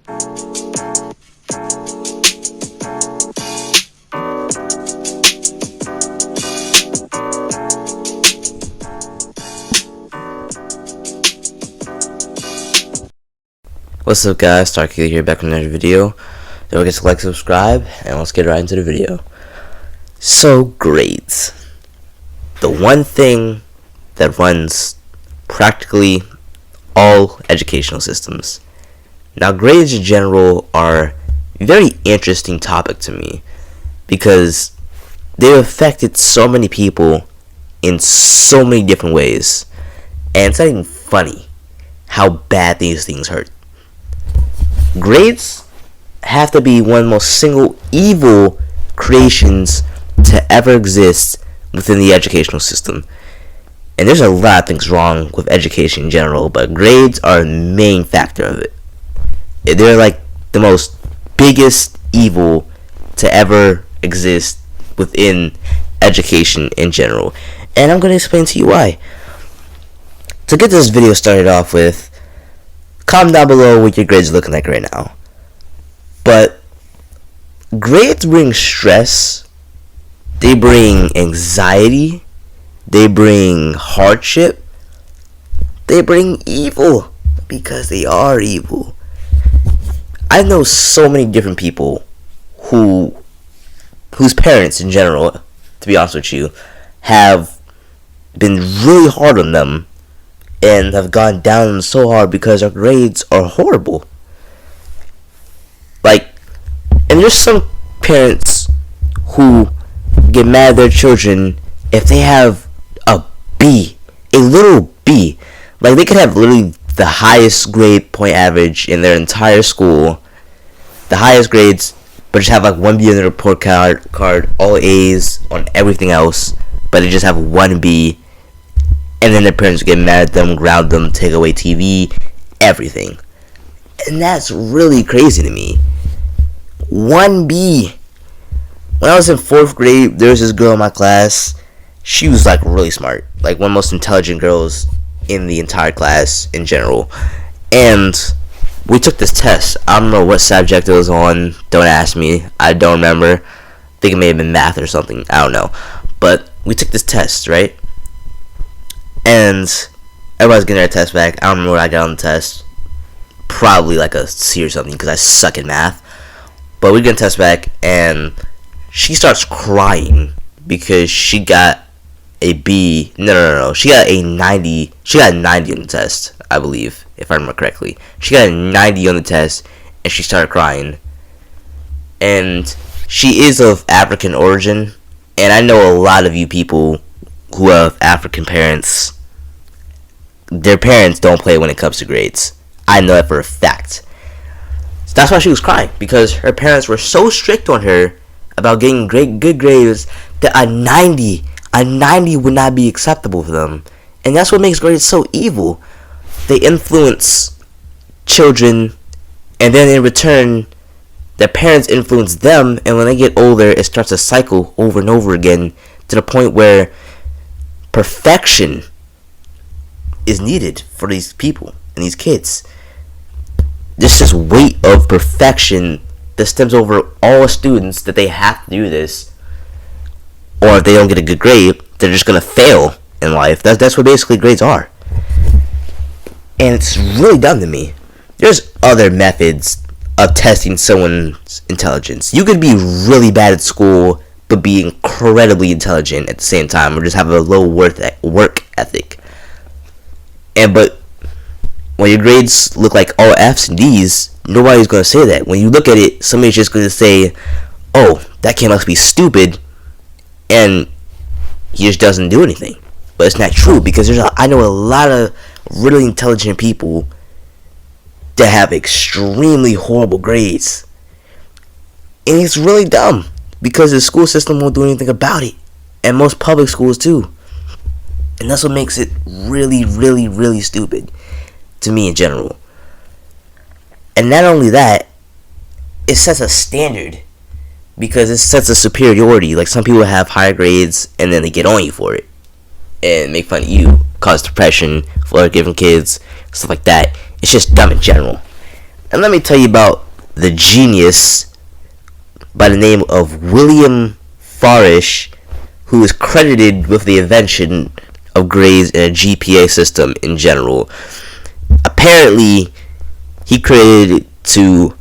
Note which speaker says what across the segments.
Speaker 1: What's up guys, Starkey here, back with another video. Don't forget to like, subscribe, and let's get right into the video. So, grades. The one thing that runs practically all educational systems. Now, grades in general are a very interesting topic to me because they've affected so many people in so many different ways. And it's not even funny how bad these things hurt. Grades have to be one of the most single evil creations to ever exist within the educational system. And there's a lot of things wrong with education in general, but grades are a main factor of it. They're like the most biggest evil to ever exist within education in general. And I'm going to explain to you why. To get this video started off with, comment down below what your grades are looking like right now. But grades bring stress, they bring anxiety, they bring hardship, they bring evil, because they are evil. I know so many different people whose parents in general, to be honest with you, have been really hard on them and have gone down so hard because our grades are horrible. And there's some parents who get mad at their children if they have a B, a little B. Like, they could have literally the highest grade point average in their entire school, the highest grades, but just have like one B on the report card, all A's on everything else, but they just have one B. And then their parents get mad at them, ground them, take away TV, everything. And that's really crazy to me. 1B. When I was in 4th grade, there was this girl in my class. She was like really smart. Like one of the most intelligent girls in the entire class in general. And we took this test. I don't know what subject it was on. Don't ask me. I don't remember. I think it may have been math or something. I don't know. But we took this test, right? And everybody's getting their test back. I don't remember what I got on the test. Probably like a C or something because I suck at math. But we get a test back and she starts crying because she got a B. No. She got a 90. She got a 90 on the test, I believe, if I remember correctly. She got a 90 on the test and she started crying. And she is of African origin. And I know a lot of you people who have African parents, their parents don't play when it comes to grades. I know that for a fact. So that's why she was crying, because her parents were so strict on her about getting good grades that a 90 would not be acceptable for them. And that's what makes grades so evil. They influence children, and then in return, their parents influence them, and when they get older, it starts a cycle over and over again to the point where perfection is needed for these people and these kids. There's this weight of perfection that stems over all students that they have to do this, or if they don't get a good grade, they're just gonna fail in life. That's what basically grades are, and it's really dumb to me. There's other methods of testing someone's intelligence. You could be really bad at school but be incredibly intelligent at the same time, or just have a low work ethic. But when your grades look like all F's and D's, nobody's going to say that. When you look at it, somebody's just going to say, oh, that kid must be stupid, and he just doesn't do anything. But it's not true, because I know a lot of really intelligent people that have extremely horrible grades. And it's really dumb, because the school system won't do anything about it. And most public schools too. And that's what makes it really, really, really stupid to me in general. And not only that, it sets a standard, because it sets a superiority. Like, some people have higher grades and then they get on you for it and make fun of you, cause depression for giving kids, stuff like that. It's just dumb in general. And let me tell you about the genius by the name of William Farish, who is credited with the invention of grades in a GPA system in general. Apparently, he created it to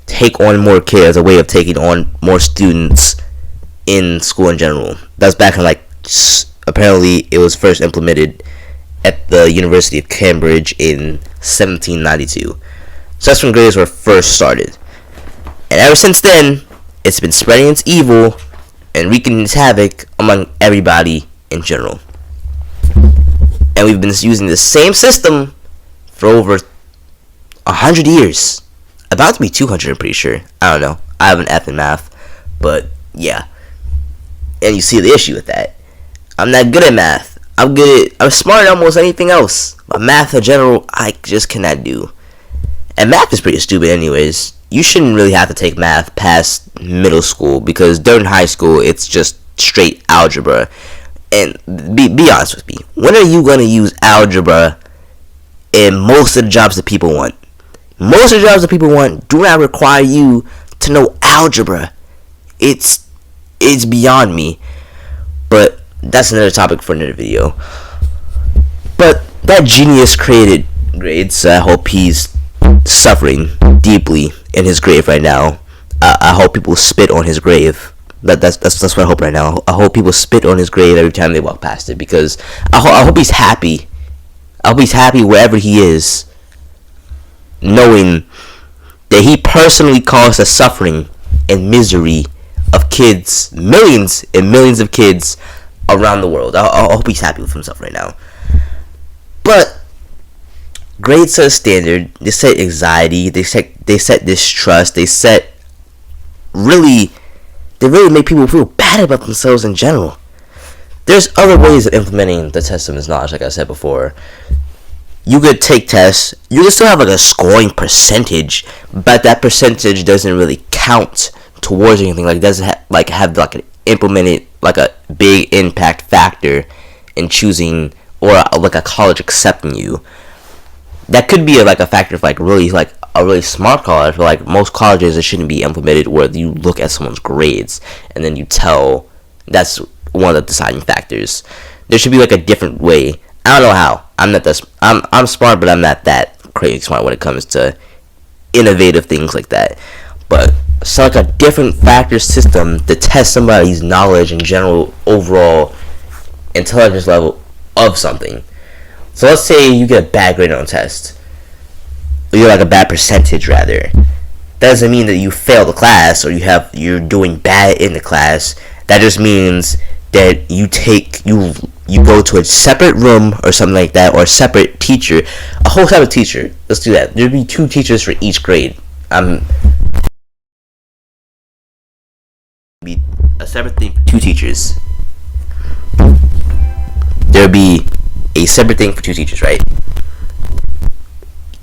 Speaker 1: take on more kids, a way of taking on more students in school in general. That's back in apparently it was first implemented at the University of Cambridge in 1792. So that's when grades were first started. And ever since then, it's been spreading its evil and wreaking its havoc among everybody in general. And we've been using the same system for over 100 years. About to be 200, I'm pretty sure. I don't know. I have an F in math. But, yeah. And you see the issue with that. I'm not good at math. I'm smart at almost anything else. But math in general, I just cannot do. And math is pretty stupid anyways. You shouldn't really have to take math past middle school, because during high school, it's just straight algebra. And be honest with me. When are you going to use algebra in most of the jobs that people want? Most of the jobs that people want do not require you to know algebra. It's beyond me. But that's another topic for another video. But that genius created grades. I hope he's suffering deeply in his grave right now. I hope people spit on his grave. That's what I hope right now. I hope people spit on his grave every time they walk past it, because I hope he's happy. I hope he's happy wherever he is, knowing that he personally caused the suffering and misery of kids, millions and millions of kids around the world. I hope he's happy with himself right now. But grades set a standard. They set anxiety. They set distrust. They really make people feel bad about themselves in general. There's other ways of implementing the test of knowledge, like I said before. You could take tests. You can still have a scoring percentage, but that percentage doesn't really count towards anything. It doesn't have an implemented a big impact factor in choosing, or a college accepting you. That could be a factor of a really smart college, but most colleges, it shouldn't be implemented where you look at someone's grades and then you tell. That's one of the deciding factors. There should be a different way. I don't know how. I'm smart, but I'm not that crazy smart when it comes to innovative things like that. But it's a different factor system to test somebody's knowledge and general overall intelligence level of something. So let's say you get a bad grade on a test. Or you're a bad percentage rather. That doesn't mean that you fail the class or you're doing bad in the class. That just means that you go to a separate room or something like that, or a separate teacher, a whole separate teacher. Let's do that. There'd be 2 teachers for each grade. Be a separate thing for 2 teachers. There'd be a separate thing for 2 teachers, right?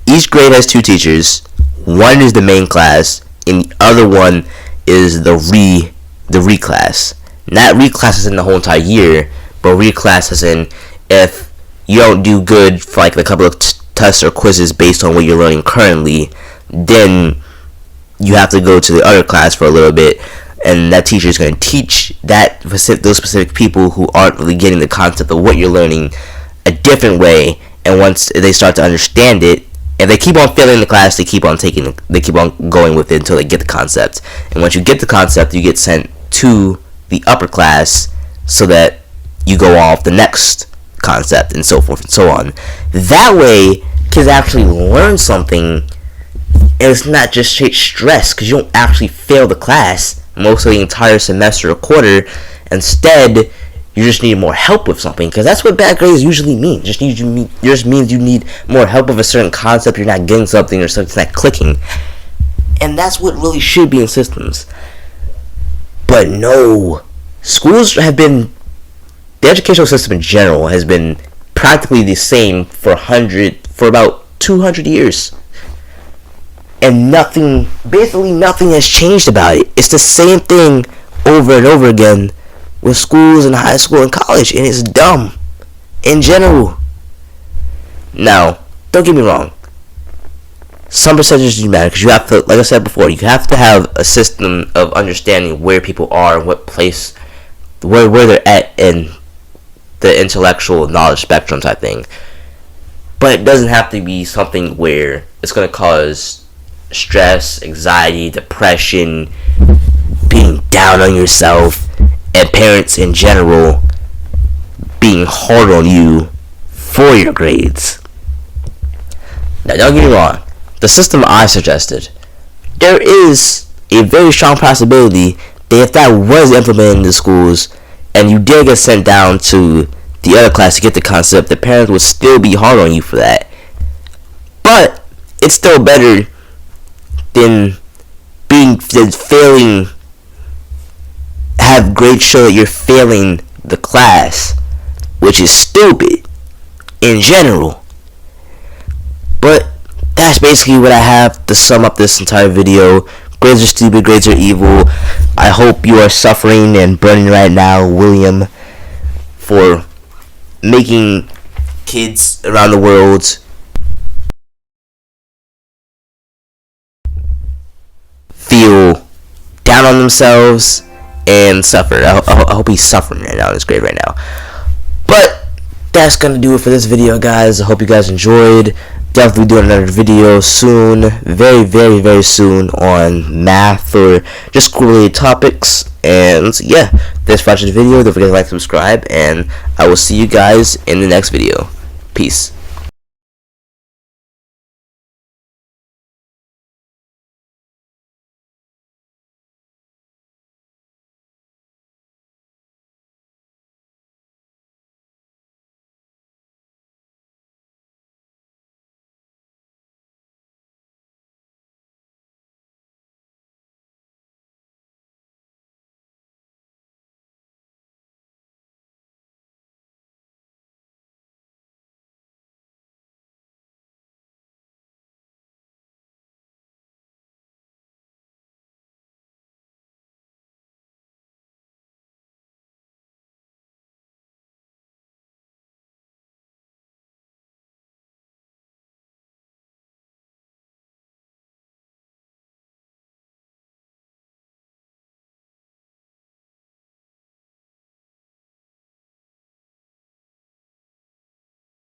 Speaker 1: Each grade has 2 teachers. One is the main class, and the other one is the reclass. Not reclass as in the whole entire year, but reclass as in if you don't do good for a couple of tests or quizzes based on what you're learning currently, then you have to go to the other class for a little bit, and that teacher is going to teach those specific people who aren't really getting the concept of what you're learning a different way. And once they start to understand it, and they keep on failing the class, they keep on going with it until they get the concept. And once you get the concept, you get sent to the upper class so that you go off the next concept, and so forth and so on. That way, kids actually learn something, and it's not just straight stress, because you don't actually fail the class most of the entire semester or quarter. Instead, you just need more help with something, because that's what bad grades usually mean. Just means you need more help with a certain concept. You're not getting something, or something's not clicking, and that's what really should be in systems. But no, the educational system in general has been practically the same for about 200 years. And basically nothing has changed about it. It's the same thing over and over again with schools and high school and college, and it's dumb in general. Now, don't get me wrong. some percentages do matter because you have to, like I said before, you have to have a system of understanding where people are, what place, where they're at in the intellectual knowledge spectrum type thing. But it doesn't have to be something where it's going to cause stress, anxiety, depression, being down on yourself, and parents in general being hard on you for your grades. Now, don't get me wrong. The system I suggested, there is a very strong possibility that if that was implemented in the schools and you did get sent down to the other class to get the concept, the parents would still be hard on you for that. But it's still better than failing, have grades show that you're failing the class, which is stupid in general. But that's basically what I have to sum up this entire video. Grades are stupid, grades are evil. I hope you are suffering and burning right now, William, for making kids around the world feel down on themselves and suffer. I hope he's suffering right now in his grade right now. But that's gonna do it for this video, guys. I hope you guys enjoyed. Definitely doing another video soon, very, very, very soon, on math or just school-related topics. And yeah, thanks for watching the video. Don't forget to like, subscribe, and I will see you guys in the next video. Peace.